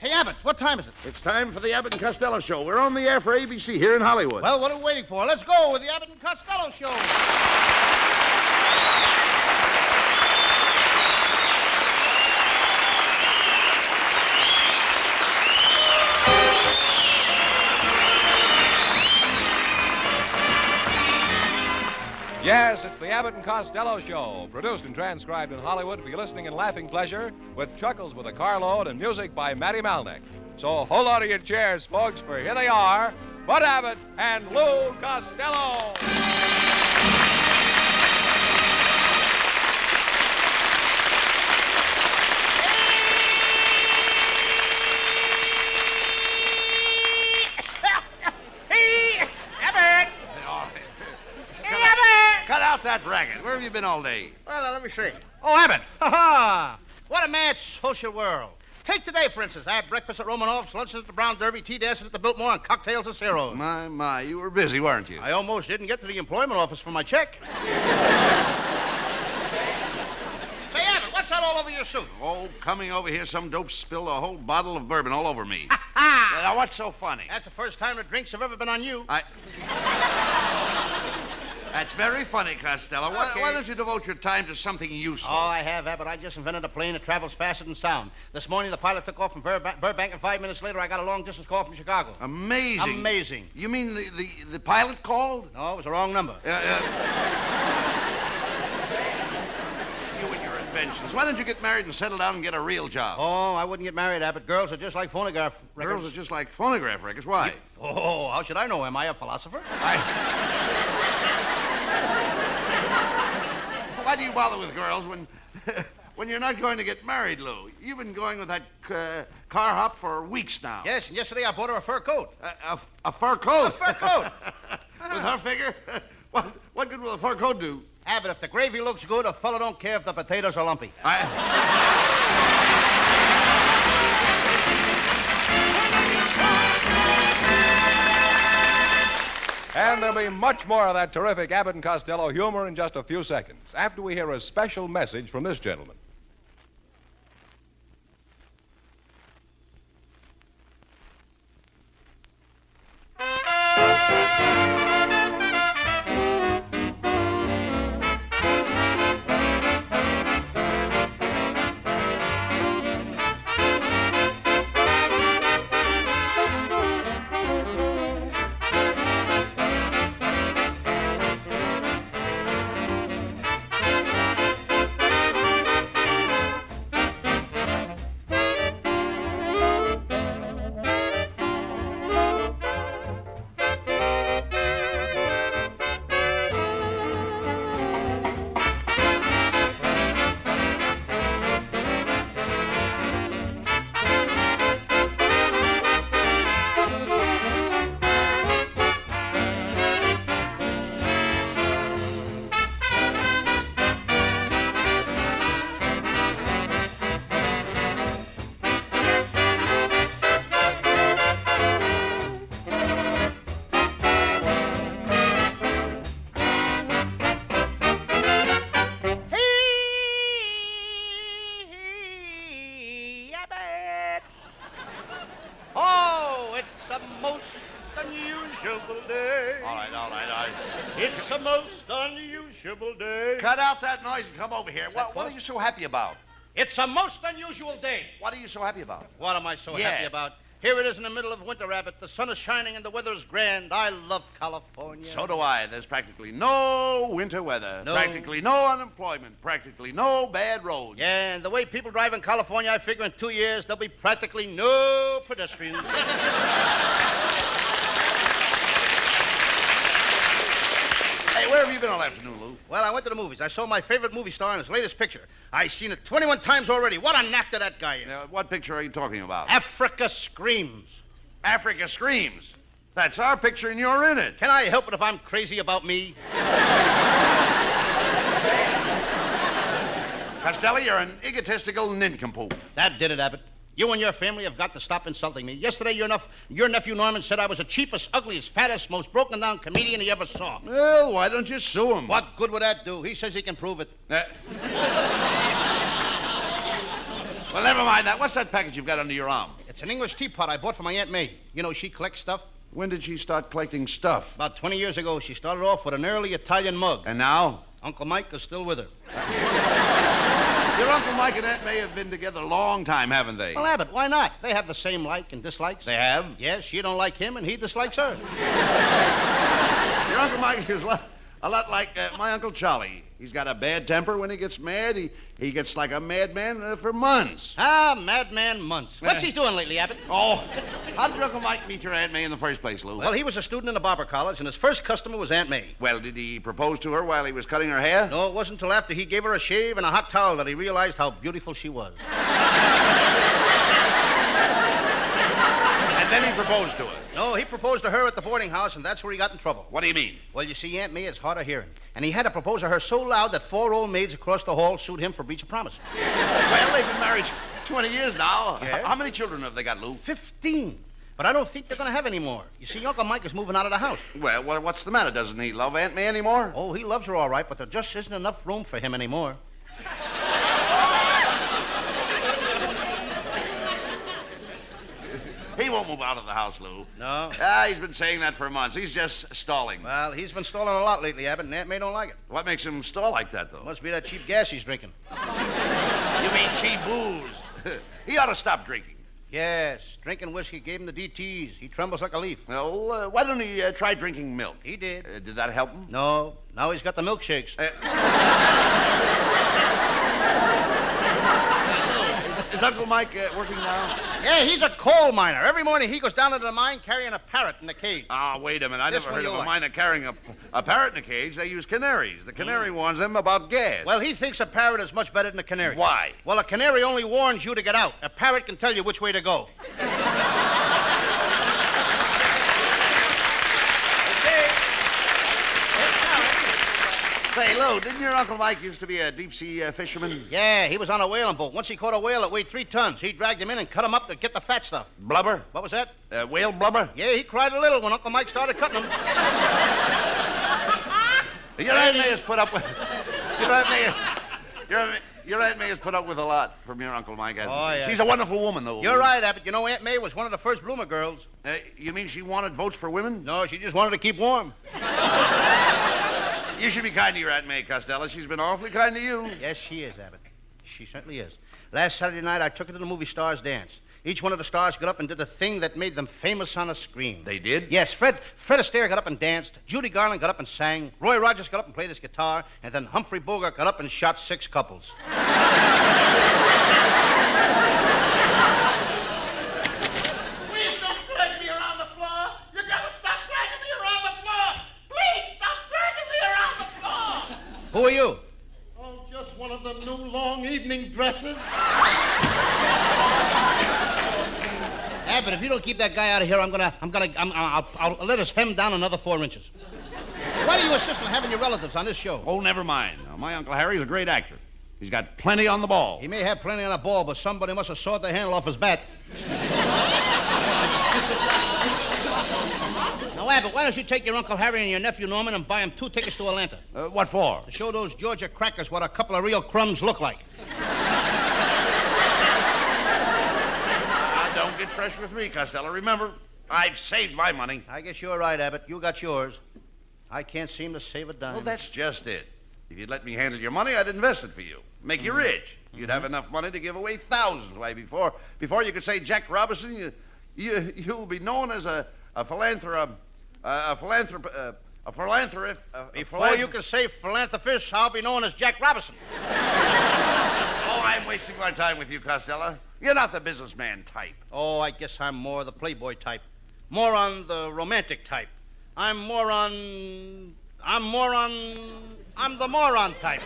Hey, Abbott, what time is it? It's time for the Abbott and Costello Show. We're on the air for ABC here in Hollywood. Well, what are we waiting for? Let's go with the Abbott and Costello Show. Yes, it's the Abbott and Costello Show, produced and transcribed in Hollywood for your listening and laughing pleasure, with chuckles with a carload and music by Matty Malnick. So hold on to your chairs, folks, for here they are, Bud Abbott and Lou Costello. Cut out that racket. Where have you been all day? Well, let me see. Oh, Abbott. Ha-ha! What a mad social world. Take today, for instance. I had breakfast at Romanoff's, luncheon at the Brown Derby, tea dancing at the Biltmore, and cocktails at Ciro's. My, you were busy, weren't you? I almost didn't get to the employment office for my check. Say, Abbott, what's that all over your suit? Oh, coming over here, some dope spilled a whole bottle of bourbon all over me. Ha! Now, what's so funny? That's the first time the drinks have ever been on you. That's very funny, Costello. Okay. Why don't you devote your time to something useful? Oh, I have, Abbott. I just invented a plane that travels faster than sound. This morning, the pilot took off from Burbank, and 5 minutes later, I got a long-distance call from Chicago. Amazing. Amazing. You mean the pilot called? No, it was the wrong number. You and your inventions. Why don't you get married and settle down and get a real job? Oh, I wouldn't get married, Abbott. Girls are just like phonograph records. Girls are just like phonograph records. Why? Oh, how should I know? Am I a philosopher? Why do you bother with girls when you're not going to get married, Lou? You've been going with that car hop for weeks now. Yes, and yesterday I bought her a fur coat. A fur coat? A fur coat. With her figure? What good will a fur coat do? Abbott, if the gravy looks good, a fellow don't care if the potatoes are lumpy. And there'll be much more of that terrific Abbott and Costello humor in just a few seconds, after we hear a special message from this gentleman. It's a most unusual day. Cut out that noise and come over here. What are you so happy about? It's a most unusual day. What are you so happy about? What am I so happy about? Here it is in the middle of winter, Abbott. The sun is shining and the weather is grand. I love California. So do I. There's practically no winter weather. No. Practically no unemployment. Practically no bad roads. Yeah, and the way people drive in California, I figure in 2 years there'll be practically no pedestrians. Hey, where have you been all afternoon, Lou? Well, I went to the movies. I saw my favorite movie star in his latest picture. I've seen it 21 times already. What an actor that guy is. What picture are you talking about? Africa Screams. Africa Screams. That's our picture and you're in it. Can I help it if I'm crazy about me? Costello, you're an egotistical nincompoop. That did it, Abbott. You and your family have got to stop insulting me. Yesterday, your nephew Norman said I was the cheapest, ugliest, fattest, most broken-down comedian he ever saw. Well, why don't you sue him? What good would that do? He says he can prove it. Well, never mind that. What's that package you've got under your arm? It's an English teapot I bought for my Aunt May. You know, she collects stuff. When did she start collecting stuff? About 20 years ago, she started off with an early Italian mug. And now? Uncle Mike is still with her. Your Uncle Mike and Aunt May have been together a long time, haven't they? Well, Abbott, why not? They have the same like and dislikes. They have? Yes, she don't like him, and he dislikes her. Your Uncle Mike is a lot like my Uncle Charlie. He's got a bad temper when he gets mad. He gets like a madman for months. Ah, madman months. What's he doing lately, Abbott? Oh, how did your Uncle Mike meet your Aunt May in the first place, Lou? Well, he was a student in a barber college, and his first customer was Aunt May. Well, did he propose to her while he was cutting her hair? No, it wasn't until after he gave her a shave and a hot towel that he realized how beautiful she was. And then he proposed to her. No, he proposed to her at the boarding house, and that's where he got in trouble. What do you mean? Well, you see, Aunt May is hard of hearing, and he had to propose to her so loud that 4 old maids across the hall sued him for breach of promise. Well, they've been married 20 years now. Yeah? How many children have they got, Lou? 15. But I don't think they're going to have any more. You see, Uncle Mike is moving out of the house. Well, what's the matter? Doesn't he love Aunt May anymore? Oh, he loves her all right, but there just isn't enough room for him anymore. He won't move out of the house, Lou. No? He's been saying that for months. He's just stalling. Well, he's been stalling a lot lately, Abbott, and Aunt May don't like it. What makes him stall like that, though? Must be that cheap gas he's drinking. You mean cheap booze? He ought to stop drinking. Yes, drinking whiskey gave him the DTs. He trembles like a leaf. Well, why don't he try drinking milk? He did. Did that help him? No, now he's got the milkshakes. Is Uncle Mike working now? Yeah, he's a coal miner. Every morning he goes down to the mine carrying a parrot in a cage. Ah, wait a minute. I This never one heard of you a like. miner carrying a parrot in a cage. They use canaries. The canary warns them about gas. Well, he thinks a parrot is much better than a canary. Why? Well, a canary only warns you to get out. A parrot can tell you which way to go. Say, Lou, didn't your Uncle Mike used to be a deep-sea fisherman? Yeah, he was on a whaling boat. Once he caught a whale that weighed 3 tons. He dragged him in and cut him up to get the fat stuff. Blubber? What was that? Whale blubber? Yeah, he cried a little when Uncle Mike started cutting him. Your Aunt May has put up with... Your Aunt May has put up with a lot from your Uncle Mike, hasn't Oh, she? yeah. She's a wonderful woman, though. You're right, Abbott. You know, Aunt May was one of the first bloomer girls. You mean she wanted votes for women? No, she just wanted to keep warm. You should be kind to your Aunt May, Costello. She's been awfully kind to you. Yes, she is, Abbott. She certainly is. Last Saturday night, I took her to the movie Stars Dance. Each one of the stars got up and did the thing that made them famous on the screen. They did? Yes, Fred Astaire got up and danced. Judy Garland got up and sang. Roy Rogers got up and played his guitar. And then Humphrey Bogart got up and shot 6 couples. Please don't drag me around the floor. You gotta stop dragging me around the floor. Please stop dragging me around the floor. Who are you? Oh, just one of the new long evening dresses. Abbott, if you don't keep that guy out of here, I'll let us hem down another 4 inches. Why do you insist on having your relatives on this show? Oh, never mind. Now, my Uncle Harry's a great actor. He's got plenty on the ball. He may have plenty on the ball, but somebody must have sawed the handle off his bat. Now, Abbott, why don't you take your Uncle Harry and your nephew Norman and buy them 2 tickets to Atlanta? What for? To show those Georgia crackers what a couple of real crumbs look like. Don't get fresh with me, Costello. Remember, I've saved my money. I guess you're right, Abbott. You got yours. I can't seem to save a dime. Well, that's just it. If you'd let me handle your money, I'd invest it for you. Make you rich. You'd have enough money to give away thousands. Why, before you could say Jack Robinson, you'll be known as a philanthropist. Before you can say philanthropist, I'll be known as Jack Robinson. Oh, I'm wasting my time with you, Costello. You're not the businessman type. Oh, I guess I'm more the playboy type. More on the romantic type. I'm the moron type.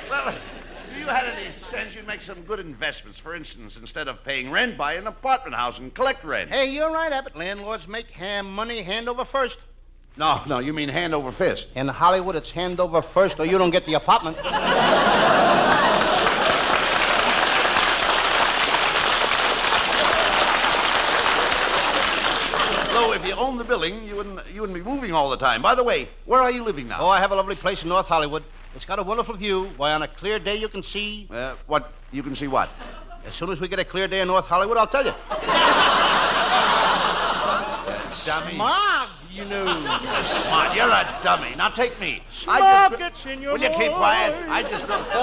Well, if you had any sense, you'd make some good investments. For instance, instead of paying rent, buy an apartment house and collect rent. Hey, you're right, Abbott. Landlords make money hand over first. No, you mean hand over fist. In Hollywood, it's hand over first or you don't get the apartment. Though, if you owned the building, you wouldn't be moving all the time. By the way, where are you living now? Oh, I have a lovely place in North Hollywood. It's got a wonderful view. Why, on a clear day you can see... What? You can see what? As soon as we get a clear day in North Hollywood, I'll tell you. Dummy. Smog, you know. Smart. You're a dummy. Now take me. Smog gets in your Will you keep voice. quiet? I just built 4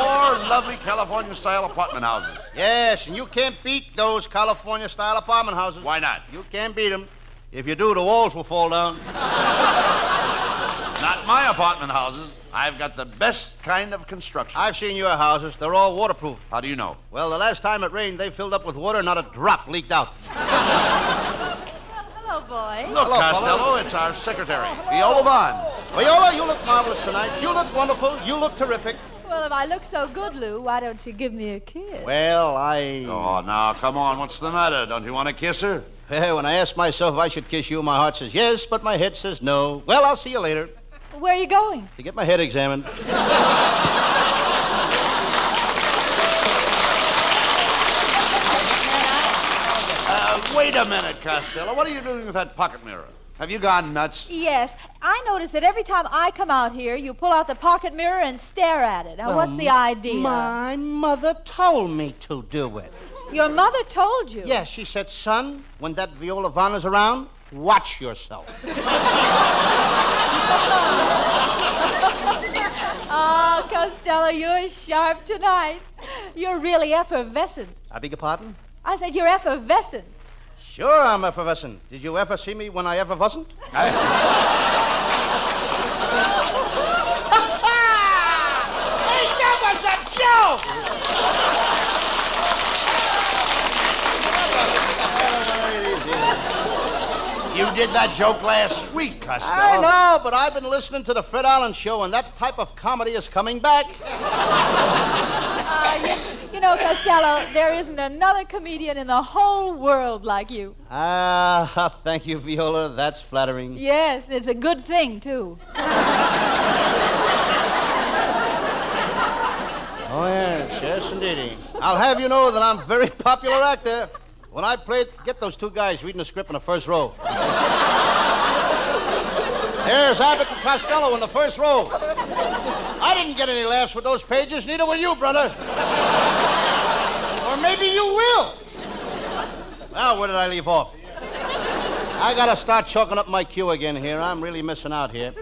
lovely California-style apartment houses. Yes, and you can't beat those California-style apartment houses. Why not? You can't beat them. If you do, the walls will fall down. Not my apartment houses. I've got the best kind of construction. I've seen your houses. They're all waterproof. How do you know? Well, the last time it rained, they filled up with water, not a drop leaked out. Hello, boys. Look, Hello, Costello, fellas. it's our secretary, Veola Vaughn. Viola, you look marvelous tonight. You look wonderful. You look terrific. Well, if I look so good, Lou, why don't you give me a kiss? Well, Oh, now, come on. What's the matter? Don't you want to kiss her? When I ask myself if I should kiss you, my heart says yes, but my head says no. Well, I'll see you later Where are you going? to get my head examined. Wait a minute, Costello. What are you doing with that pocket mirror? Have you gone nuts? Yes, I notice that every time I come out here, you pull out the pocket mirror and stare at it. Now, what's the idea? My mother told me to do it. Your mother told you. Yes, she said, son, when that Viola Vaughn is around, watch yourself. Oh, Costello, you're sharp tonight. You're really effervescent. I beg your pardon? I said you're effervescent. Sure, I'm effervescent. Did you ever see me when I ever wasn't? Hey, that was a joke! You did that joke last week, Costello. I know, but I've been listening to the Fred Allen Show, and that type of comedy is coming back. You know, Costello, there isn't another comedian in the whole world like you. Ah, thank you, Viola. That's flattering. Yes, it's a good thing, too. Oh, yes, indeedy. I'll have you know that I'm a very popular actor. When I played, get those two guys reading the script in the first row. There's Abbott and Costello in the first row. I didn't get any laughs with those pages, neither will you, brother. Or maybe you will. Now, where did I leave off? I gotta start chalking up my cue again here. I'm really missing out here.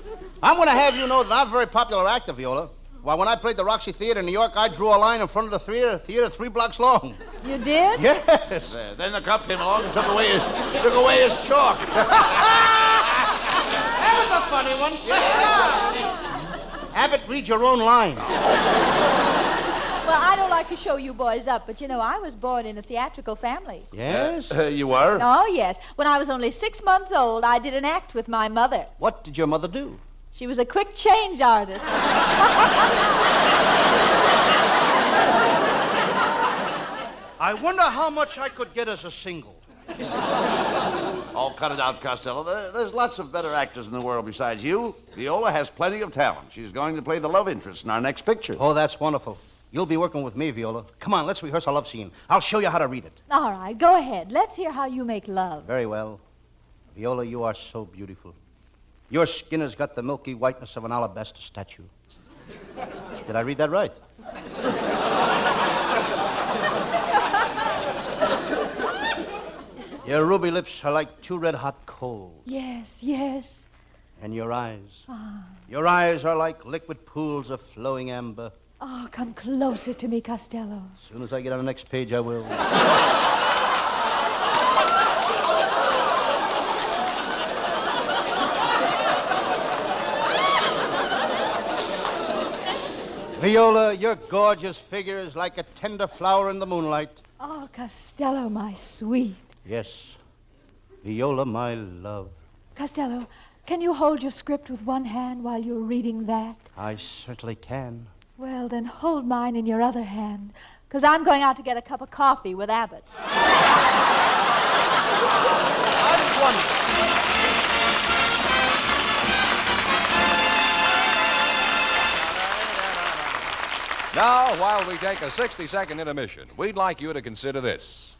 I'm gonna have you know that I'm a very popular actor, Viola. Why, when I played the Roxy Theater in New York, I drew a line in front of the theater 3 blocks long. You did? Yes. Then the cop came along and took away his chalk. That was a funny one. Abbott, read your own lines. Well, I don't like to show you boys up, but you know, I was born in a theatrical family. Yes? You were? Oh, yes. When I was only 6 months old, I did an act with my mother. What did your mother do? She was a quick change artist. I wonder how much I could get as a single. Oh, cut it out, Costello. There's lots of better actors in the world besides you. Viola has plenty of talent. She's going to play the love interest in our next picture. Oh, that's wonderful. You'll be working with me, Viola. Come on, let's rehearse a love scene. I'll show you how to read it. All right, go ahead. Let's hear how you make love. Very well. Viola, you are so beautiful. Your skin has got the milky whiteness of an alabaster statue. Did I read that right? Your ruby lips are like 2 red-hot coals. Yes, yes. And your eyes. Ah. Your eyes are like liquid pools of flowing amber. Oh, come closer to me, Costello. As soon as I get on the next page, I will. Viola, your gorgeous figure is like a tender flower in the moonlight. Oh, Costello, my sweet. Yes, Viola, my love. Costello, can you hold your script with one hand while you're reading that? I certainly can. Well, then hold mine in your other hand, because I'm going out to get a cup of coffee with Abbott. I wonder. Now, while we take a 60-second intermission, we'd like you to consider this.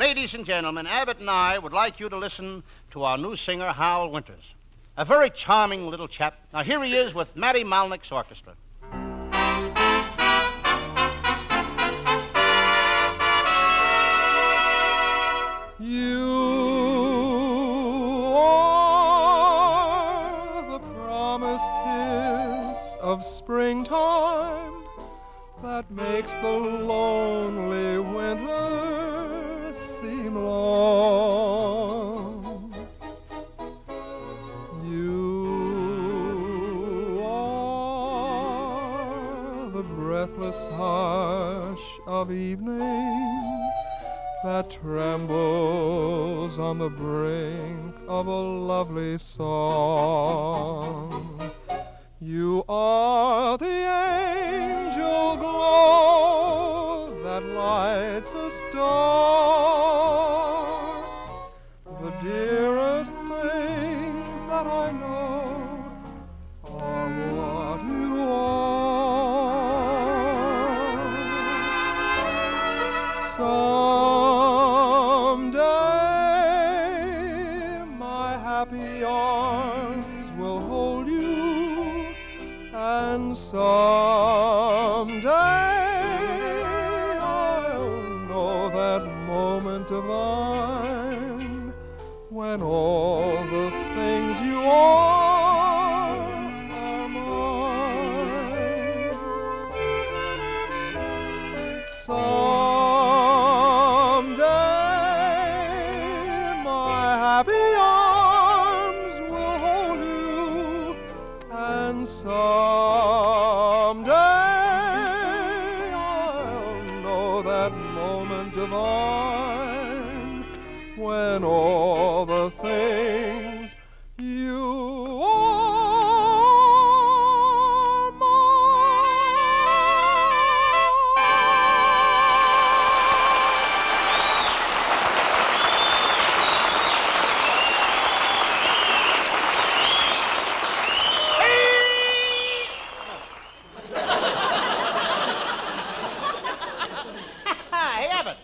ladies and gentlemen, Abbott and I would like you to listen to our new singer, Hal Winters. A very charming little chap. Now, here he is with Matty Malnick's orchestra. You are the promised kiss of springtime that makes the lonely winter seem long. You are the breathless hush of evening that trembles on the brink of a lovely song. You are the angel glow that lights a star, the dearest things that I know are what you are. Someday my happy arms will hold you, and someday I'll know that moment divine when all the things you are mine. Someday my happy arms will hold you, and someday I'll know that moment divine when all the things you are Hey, Abbott.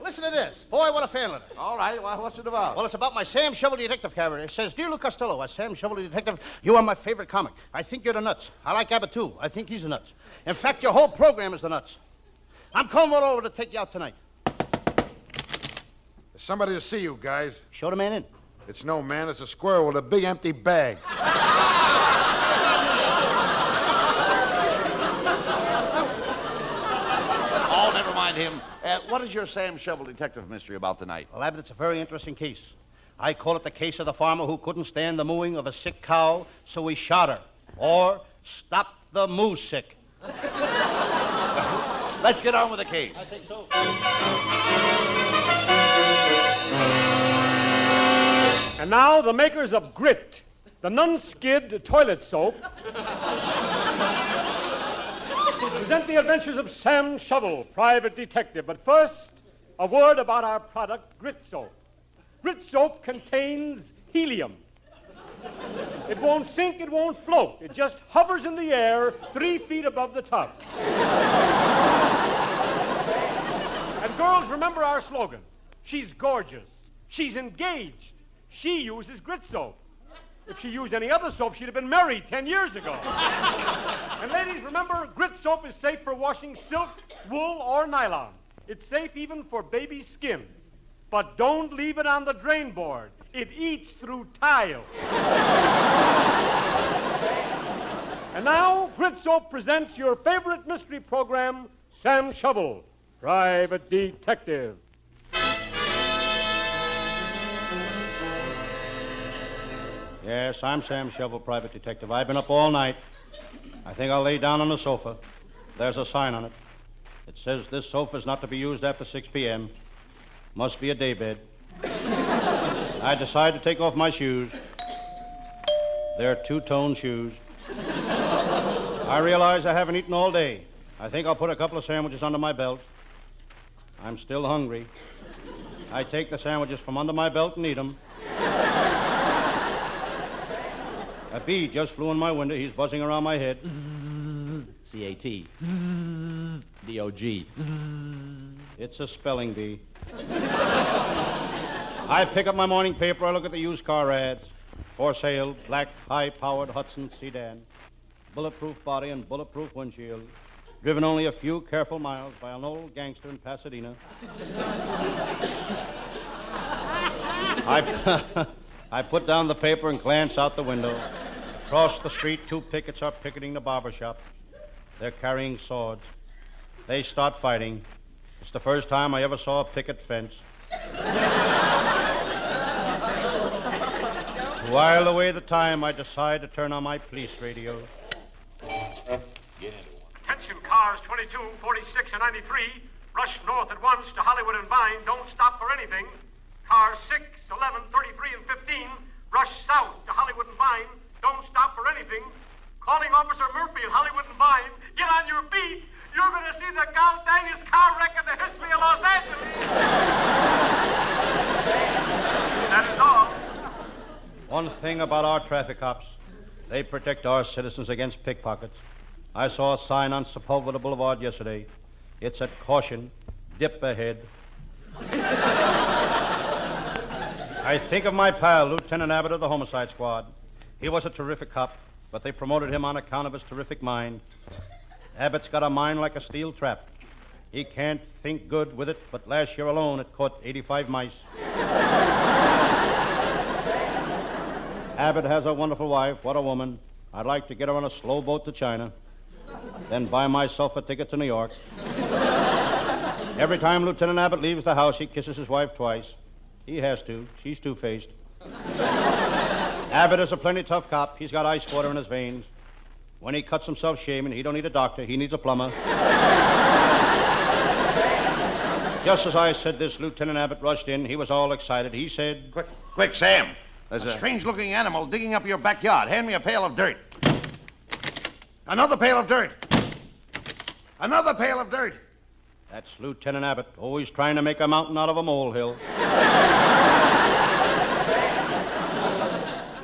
Listen to this. Boy, what a feeling. All right, well, what's it about? Well, it's about my Sam Shovel detective character. It says, Dear Lou Costello, as Sam Shovel detective, you are my favorite comic. I think you're the nuts. I like Abbott, too. I think he's the nuts. In fact, your whole program is the nuts. I'm coming over to take you out tonight. There's somebody to see you, guys. Show the man in. It's no man, it's a squirrel with a big empty bag. Oh, never mind him. What is your Sam Shovel detective mystery about tonight? Well, Abbott, it's a very interesting case. I call it the case of the farmer who couldn't stand the mooing of a sick cow, so he shot her. Or stopped the moo sick. Let's get on with the case. I think so. And now the makers of Grit, the non-skid toilet soap, present the adventures of Sam Shovel, private detective. But first, a word about our product, Grit soap. Grit soap contains helium. It won't sink, it won't float. It just hovers in the air 3 feet above the tub. And girls, remember our slogan. She's gorgeous. She's engaged. She uses Grit soap. If she used any other soap, she'd have been married 10 years ago. And ladies, remember, Grit soap is safe for washing silk, wool, or nylon. It's safe even for baby skin. But don't leave it on the drain board. It eats through tile. And now, Grit soap presents your favorite mystery program, Sam Shovel, private detective. Yes, I'm Sam Shovel, private detective. I've been up all night. I think I'll lay down on the sofa. There's a sign on it. It says this sofa is not to be used after 6 p.m. Must be a daybed. I decide to take off my shoes. They're two-tone shoes. I realize I haven't eaten all day. I think I'll put a couple of sandwiches under my belt. I'm still hungry. I take the sandwiches from under my belt and eat them. A bee just flew in my window. He's buzzing around my head. C-A-T. D-O-G. It's a spelling bee. I pick up my morning paper. I look at the used car ads. For sale, black, high-powered Hudson sedan. Bulletproof body and bulletproof windshield. Driven only a few careful miles by an old gangster in Pasadena. I put down the paper and glance out the window. Across the street, 2 pickets are picketing the barber shop. They're carrying swords. They start fighting. It's the first time I ever saw a picket fence. To while away the time, I decide to turn on my police radio. Attention cars 22, 46, and 93. Rush north at once to Hollywood and Vine. Don't stop for anything. Cars 6, 11, 33, and 15. Rush south to Hollywood and Vine. Don't stop for anything. Calling Officer Murphy at Hollywood and Vine. Get on your feet. You're going to see the goddamnedest car wreck in the history of Los Angeles. That is all. One thing about our traffic cops, they protect our citizens against pickpockets. I saw a sign on Sepulveda Boulevard yesterday. It said, "Caution, dip ahead." I think of my pal, Lieutenant Abbott of the Homicide Squad. He was a terrific cop, but they promoted him on account of his terrific mind. Abbott's got a mind like a steel trap. He can't think good with it, but last year alone it caught 85 mice. Abbott has a wonderful wife. What a woman. I'd like to get her on a slow boat to China, then buy myself a ticket to New York. Every time Lieutenant Abbott leaves the house, he kisses his wife twice. He has to. She's two-faced. Abbott is a plenty tough cop. He's got ice water in his veins. When he cuts himself shaving, he don't need a doctor. He needs a plumber. Just as I said this, Lieutenant Abbott rushed in. He was all excited. He said, Quick, Sam. There's a strange-looking animal digging up your backyard. Hand me a pail of dirt. Another pail of dirt. Another pail of dirt. That's Lieutenant Abbott, always trying to make a mountain out of a molehill.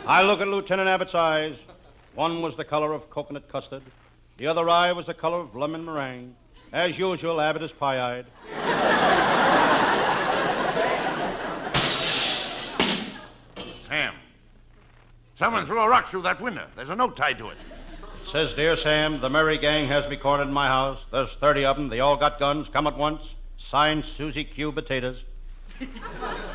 I look at Lieutenant Abbott's eyes. One was the color of coconut custard. The other eye was the color of lemon meringue. As usual, Abbott is pie-eyed. Sam, someone threw a rock through that window. There's a note tied to it. It says, "Dear Sam, the merry gang has me cornered in my house. There's 30 of them. They all got guns. Come at once. Signed, Susie Q. Potatoes."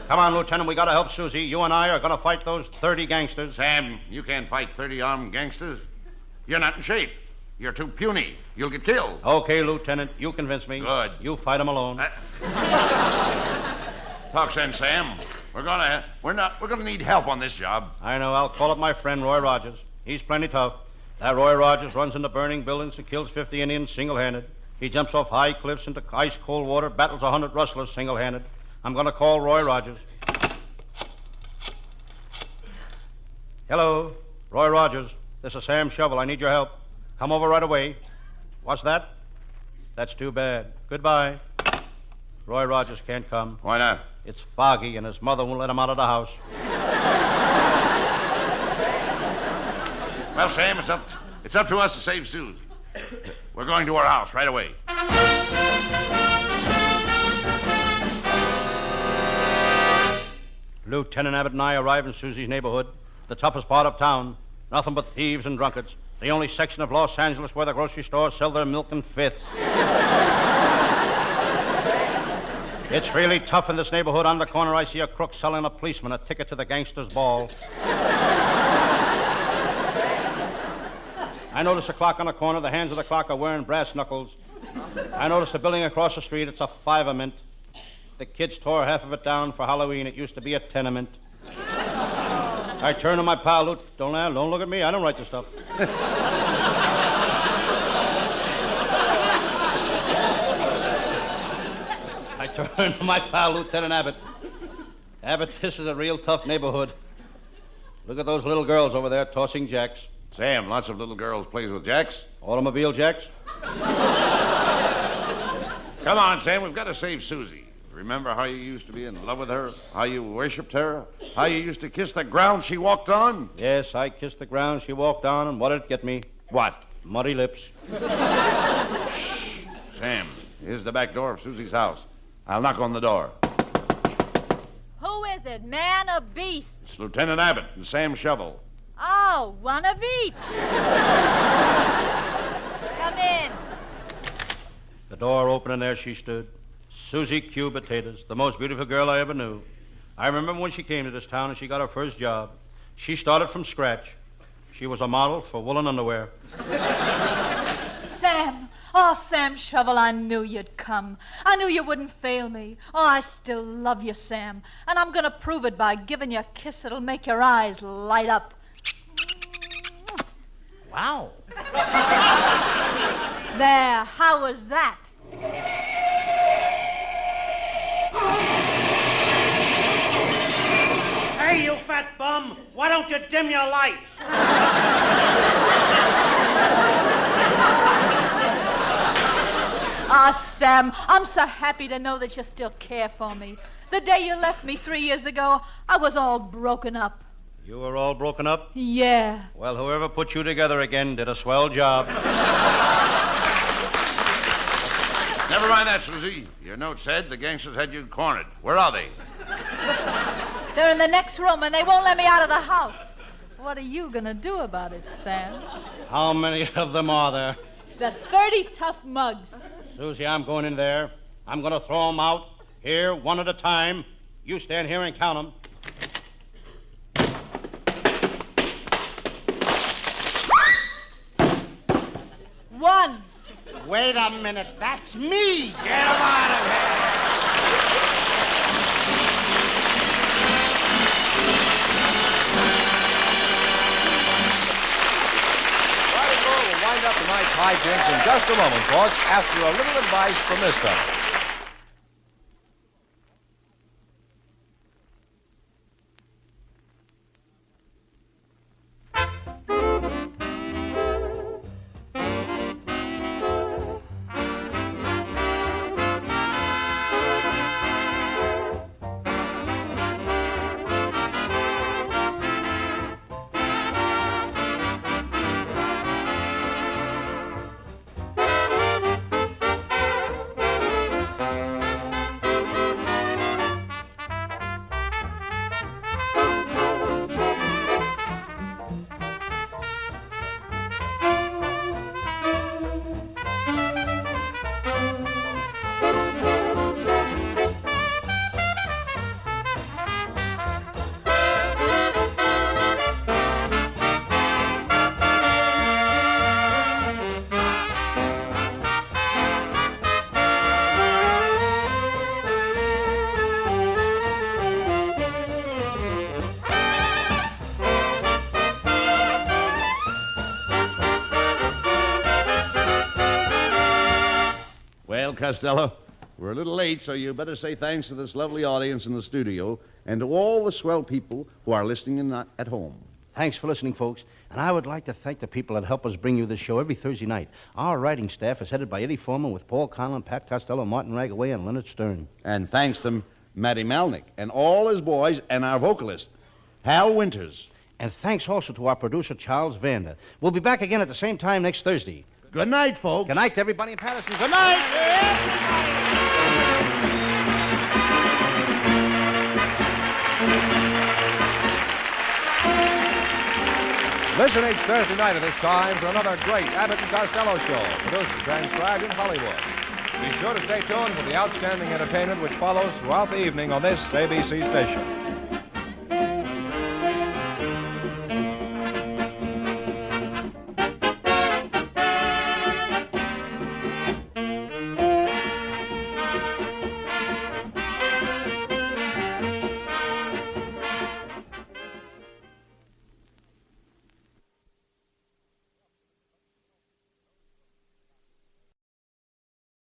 Come on, Lieutenant. We got to help Susie. You and I are going to fight those 30 gangsters. Sam, you can't fight 30 armed gangsters. You're not in shape. You're too puny. You'll get killed. Okay, Lieutenant. You convince me. Good. You fight them alone. Talk sense, Sam. We're gonna need help on this job. I know. I'll call up my friend Roy Rogers. He's plenty tough. That Roy Rogers runs into burning buildings and kills 50 Indians single-handed. He jumps off high cliffs into ice-cold water, battles 100 rustlers single-handed. I'm going to call Roy Rogers. Hello, Roy Rogers. This is Sam Shovel. I need your help. Come over right away. What's that? That's too bad. Goodbye. Roy Rogers can't come. Why not? It's foggy, and his mother won't let him out of the house. Well, Sam, it's up to us to save Suze. We're going to her house right away. Lieutenant Abbott and I arrive in Susie's neighborhood, the toughest part of town. Nothing but thieves and drunkards. The only section of Los Angeles where the grocery stores sell their milk in fifths. It's really tough in this neighborhood. On the corner, I see a crook selling a policeman a ticket to the gangster's ball. I notice a clock on the corner. The hands of the clock are wearing brass knuckles. I notice the building across the street. It's a 5 mint. The kids tore half of it down for Halloween. It used to be a tenement. I turn to my pal, Luke. Don't look at me. I don't write this stuff. I turn to my pal, Lieutenant Abbott. Abbott, this is a real tough neighborhood. Look at those little girls over there tossing jacks. Sam, lots of little girls plays with jacks. Automobile jacks? Come on, Sam, we've got to save Susie. Remember how you used to be in love with her? How you worshipped her? How you used to kiss the ground she walked on? Yes, I kissed the ground she walked on, and what did it get me? What? Muddy lips. Shh. Sam, here's the back door of Susie's house. I'll knock on the door. Who is it, man or beast? It's Lieutenant Abbott and Sam Shovel. Oh, one of each. Come in. The door opened, and there she stood. Susie Q. Potatoes, the most beautiful girl I ever knew. I remember when she came to this town and she got her first job. She started from scratch. She was a model for woolen underwear. Sam. Oh, Sam Shovel, I knew you'd come. I knew you wouldn't fail me. Oh, I still love you, Sam. And I'm going to prove it by giving you a kiss that'll make your eyes light up. Wow. There, how was that? Hey, you fat bum, why don't you dim your lights? Ah, Sam, I'm so happy to know that you still care for me. The day you left me 3 years ago, I was all broken up. You were all broken up? Yeah. Well, whoever put you together again did a swell job. Never mind that, Susie. Your note said the gangsters had you cornered. Where are they? They're in the next room, and they won't let me out of the house. What are you going to do about it, Sam? How many of them are there? The 30 tough mugs. Susie, I'm going in there. I'm going to throw them out. Here, one at a time. You stand here and count them. One. Wait a minute. That's me. Get him out of here. We'll wind up tonight's hijinks in just a moment, folks, after a little advice from this fellow. Costello, we're a little late, so you better say thanks to this lovely audience in the studio and to all the swell people who are listening in at home. Thanks for listening, folks. And I would like to thank the people that help us bring you this show every Thursday night. Our writing staff is headed by Eddie Foreman with Paul Conlon, Pat Costello, Martin Ragaway, and Leonard Stern. And thanks to Matty Malnick and all his boys and our vocalist, Hal Winters. And thanks also to our producer, Charles Vander. We'll be back again at the same time next Thursday. Good night, folks. Good night to everybody in Patterson. Good night. Listen each Thursday night at this time for another great Abbott and Costello show, produced and transcribed in Hollywood. Be sure to stay tuned for the outstanding entertainment which follows throughout the evening on this ABC station.